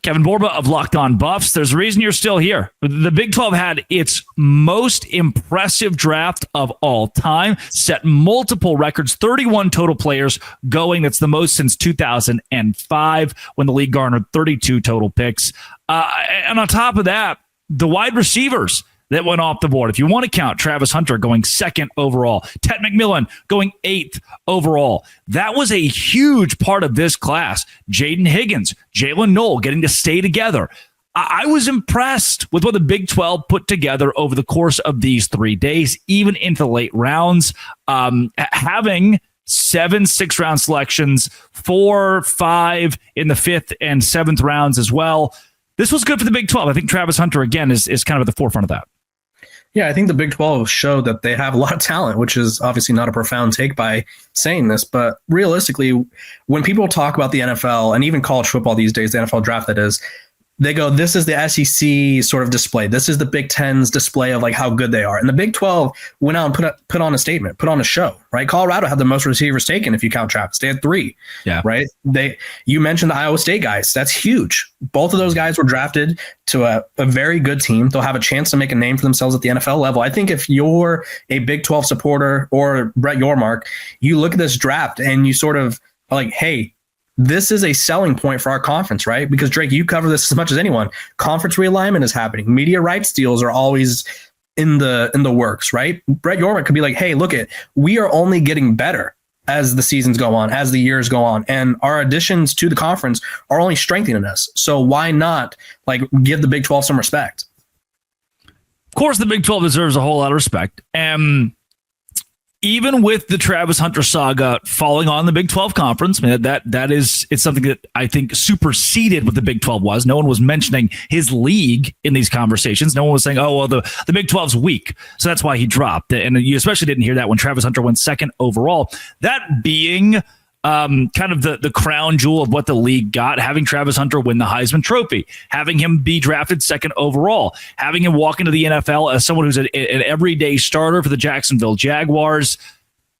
Kevin Borba of Locked On Buffs. There's a reason you're still here. The Big 12 had its most impressive draft of all time, set multiple records, 31 total players going. That's the most since 2005 when the league garnered 32 total picks. And on top of that, the wide receivers that went off the board. If you want to count Travis Hunter going 2nd overall, Ted McMillan going 8th overall. That was a huge part of this class. Jaden Higgins, Jalen Knoll getting to stay together. I was impressed with what the Big 12 put together over the course of these 3 days, even into the late rounds. Having 7 6-round selections, 4, 5 in the 5th and 7th rounds as well. This was good for the Big 12. I think Travis Hunter, again, is kind of at the forefront of that. Yeah, I think the Big 12 showed that they have a lot of talent, which is obviously not a profound take by saying this. But realistically, when people talk about the NFL and even college football these days, the NFL draft that is, they go, this is the SEC sort of display. This is the Big Ten's display of like how good they are. And the Big 12 went out and put on a statement, put on a show, right? Colorado had the most receivers taken if you count Travis. They had 3, right? You mentioned the Iowa State guys. That's huge. Both of those guys were drafted to a very good team. They'll have a chance to make a name for themselves at the NFL level. I think if you're a Big 12 supporter or Brett Yormark, you look at this draft and you sort of are like, hey, this is a selling point for our conference, right? Because Drake, you cover this as much as anyone. Conference realignment is happening. Media rights deals are always in the works, right? Brett Yormark could be like, hey, look we are only getting better as the seasons go on, as the years go on, and our additions to the conference are only strengthening us. So why not like give the Big 12 some respect? Of course, the Big 12 deserves a whole lot of respect. Even with the Travis Hunter saga falling on the Big 12 conference, it's something that I think superseded what the Big 12 was. No one was mentioning his league in these conversations. No one was saying, oh, well, the Big 12's weak, so that's why he dropped. And you especially didn't hear that when Travis Hunter went 2nd overall. That being kind of the crown jewel of what the league got, having Travis Hunter win the Heisman Trophy, having him be drafted 2nd overall, having him walk into the NFL as someone who's an everyday starter for the Jacksonville Jaguars.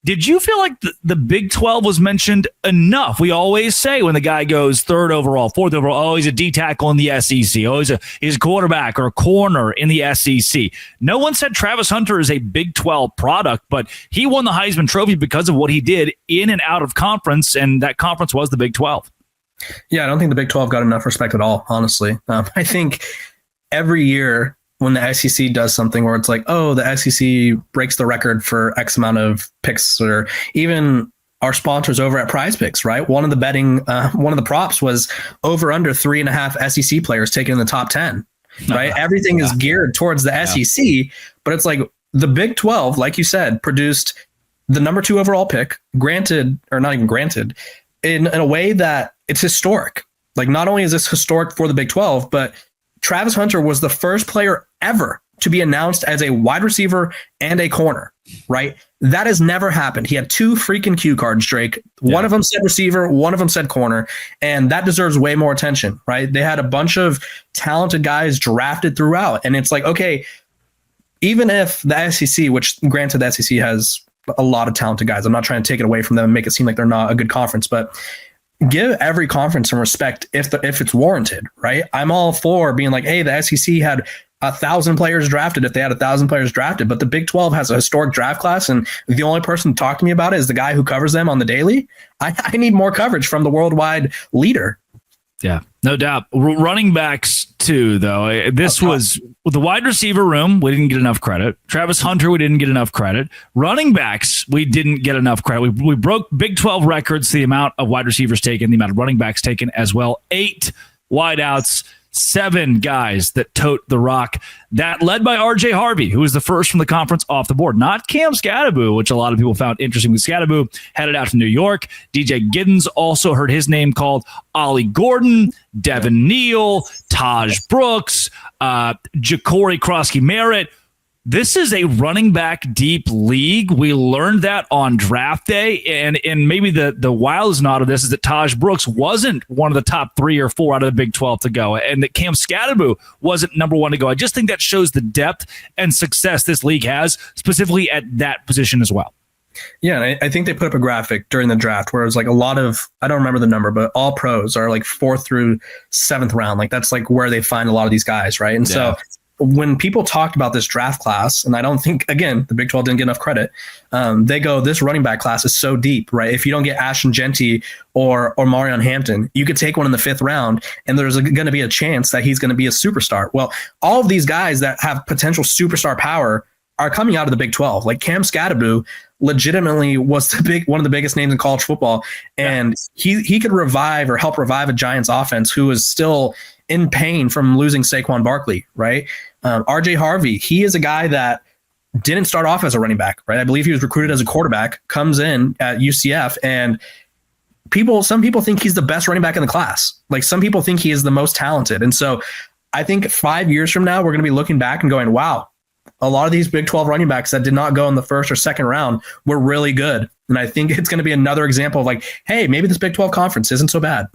Did you feel like the Big 12 was mentioned enough? We always say when the guy goes 3rd overall, 4th overall, oh, he's a D tackle in the SEC. Oh, he's a quarterback or a corner in the SEC. No one said Travis Hunter is a Big 12 product, but he won the Heisman Trophy because of what he did in and out of conference, and that conference was the Big 12. Yeah, I don't think the Big 12 got enough respect at all, honestly. I think every year when the SEC does something where it's like, oh, the SEC breaks the record for X amount of picks, or even our sponsors over at Prize Picks, right? One of the props was over under 3.5 SEC players taken in the top 10, right? Everything is geared towards the SEC, but it's like the Big 12, like you said, produced the number 2 overall pick, granted, or not even granted, in a way that it's historic. Like, not only is this historic for the Big 12, but Travis Hunter was the first player ever to be announced as a wide receiver and a corner, right? That has never happened. He had 2 freaking cue cards, Drake. One of them said receiver, one of them said corner, and that deserves way more attention, right? They had a bunch of talented guys drafted throughout, and it's like, okay, even if the SEC, which granted the SEC has a lot of talented guys, I'm not trying to take it away from them and make it seem like they're not a good conference, but give every conference some respect if it's warranted, right? I'm all for being like, hey, the SEC had 1,000 players drafted if they had 1,000 players drafted, but the Big 12 has a historic draft class, and the only person to talk to me about it is the guy who covers them on the daily. I need more coverage from the worldwide leader. Yeah, no doubt. Running backs too, though. This was with the wide receiver room. We didn't get enough credit. Travis Hunter, we didn't get enough credit. Running backs, we didn't get enough credit. We broke Big 12 records, the amount of wide receivers taken, the amount of running backs taken as well. 8 wideouts, 7 guys that tote the rock. That led by R.J. Harvey, who was the first from the conference off the board. Not Cam Skattebo, which a lot of people found interesting. With Skattebo headed out to New York. DJ Giddens also heard his name called. Ollie Gordon, Devin Neal, Taj Brooks, Ja'Cory Krosky-Merritt. This is a running back deep league. We learned that on draft day. And maybe the wildest knot of this is that Taj Brooks wasn't one of the top 3 or 4 out of the Big 12 to go, and that Cam Skattebo wasn't number 1 to go. I just think that shows the depth and success this league has, specifically at that position as well. Yeah, and I think they put up a graphic during the draft where it was like a lot of, I don't remember the number, but all pros are like 4th through 7th round. Like that's like where they find a lot of these guys, right? And so when people talked about this draft class, and I don't think, again, the Big 12 didn't get enough credit, they go, this running back class is so deep, right? If you don't get Ashton Genty or Marion Hampton, you could take one in the 5th round, and there's going to be a chance that he's going to be a superstar. Well, all of these guys that have potential superstar power are coming out of the Big 12. Like Cam Skattebo legitimately was one of the biggest names in college football, and he could revive or help revive a Giants offense who is still in pain from losing Saquon Barkley, right? RJ Harvey, he is a guy that didn't start off as a running back, right? I believe he was recruited as a quarterback, comes in at UCF, and some people think he's the best running back in the class. Like some people think he is the most talented. And so I think 5 years from now, we're going to be looking back and going, wow, a lot of these Big 12 running backs that did not go in the 1st or 2nd round were really good. And I think it's going to be another example of like, hey, maybe this Big 12 conference isn't so bad.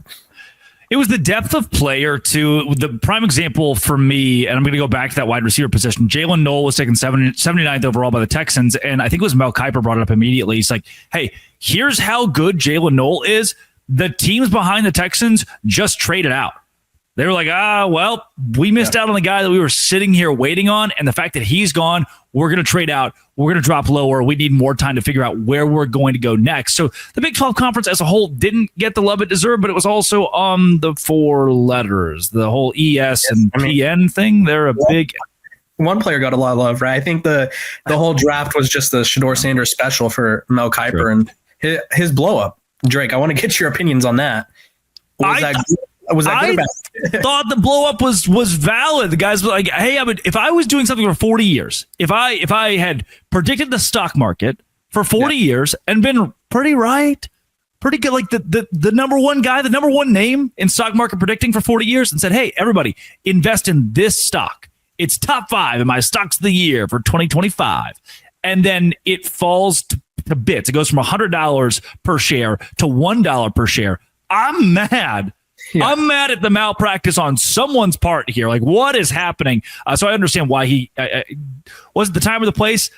It was the depth of player, too. The prime example for me, and I'm going to go back to that wide receiver position, Jalen Knoll was taken 79th overall by the Texans, and I think it was Mel Kiper brought it up immediately. He's like, hey, here's how good Jalen Knoll is. The teams behind the Texans just traded out. They were like, well, we missed out on the guy that we were sitting here waiting on, and the fact that he's gone, we're going to trade out. We're going to drop lower. We need more time to figure out where we're going to go next. So the Big 12 Conference as a whole didn't get the love it deserved, but it was also on the 4 letters. The whole ES and PN thing, they're a big... One player got a lot of love, right? I think the whole draft was just the Shador Sanders special for Mel Kiper and his blow-up. Drake, I want to get your opinions on that. Was that good? I thought the blow up was valid. The guys were like, hey, if I was doing something for 40 years, if I had predicted the stock market for 40 years and been pretty good, like the number one guy, the number one name in stock market predicting for 40 years and said, hey, everybody, invest in this stock. It's top 5 in my stocks of the year for 2025. And then it falls to bits. It goes from $100 per share to $1 per share. I'm mad. Yeah. I'm mad at the malpractice on someone's part here. Like, what is happening? So I understand why he was it the time or the place?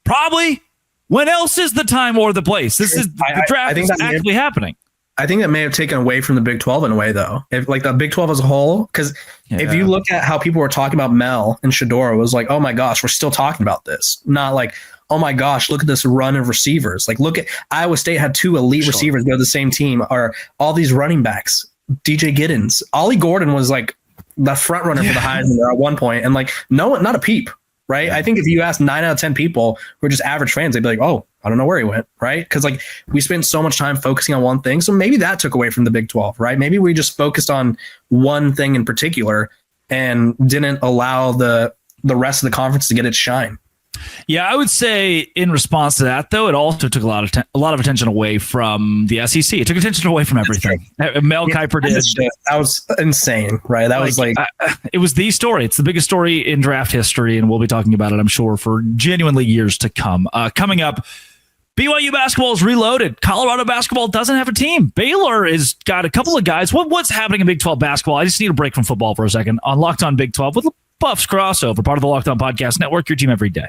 Probably. When else is the time or the place? This is the draft is actually happening. I think that may have taken away from the Big 12 in a way, though. If like the Big 12 as a whole, because if you look at how people were talking about Mel and Shador, it was like, oh my gosh, we're still talking about this. Not like, oh my gosh, look at this run of receivers. Like, look at Iowa State had 2 elite receivers go to the same team, or all these running backs. DJ Giddens, Ollie Gordon was like the front runner for the Heisman at one point, and like not a peep, right? I think if you ask 9 out of 10 people who are just average fans, they'd be like, oh, I don't know where he went, right? Because like we spent so much time focusing on one thing, so maybe that took away from the Big 12, right? Maybe we just focused on one thing in particular and didn't allow the rest of the conference to get its shine. Yeah, I would say in response to that, though, it also took a lot of attention away from the SEC. It took attention away from everything. Mel Kiper did. That was insane, right? That was like it was the story. It's the biggest story in draft history, and we'll be talking about it, I'm sure, for genuinely years to come. Coming up, BYU basketball is reloaded. Colorado basketball doesn't have a team. Baylor has got a couple of guys. What's happening in Big 12 basketball? I just need a break from football for a second on Locked On Big 12 with the Buffs crossover, part of the Locked On Podcast Network, your team every day.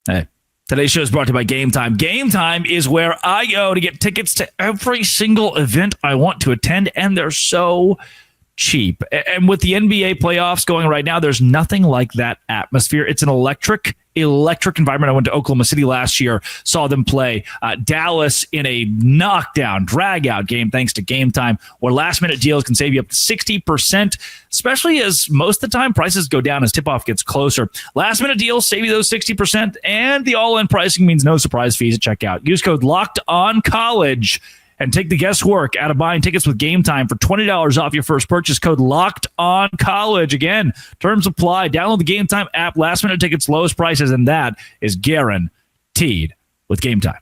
Hey, today's show is brought to you by Game Time. Game Time is where I go to get tickets to every single event I want to attend, and they're so cheap. And with the NBA playoffs going right now, there's nothing like that atmosphere. It's an electric environment. I went to Oklahoma City last year, saw them play Dallas in a knockdown, drag-out game thanks to Game Time, where last-minute deals can save you up to 60%, especially as most of the time prices go down as tip-off gets closer. Last-minute deals save you those 60%, and the all-in pricing means no surprise fees at checkout. Use code LOCKEDONCollege and take the guesswork out of buying tickets with Game Time for $20 off your first purchase. Code LOCKEDONCollege. Again, terms apply. Download the Game Time app. Last minute tickets, lowest prices, and that is guaranteed with Game Time.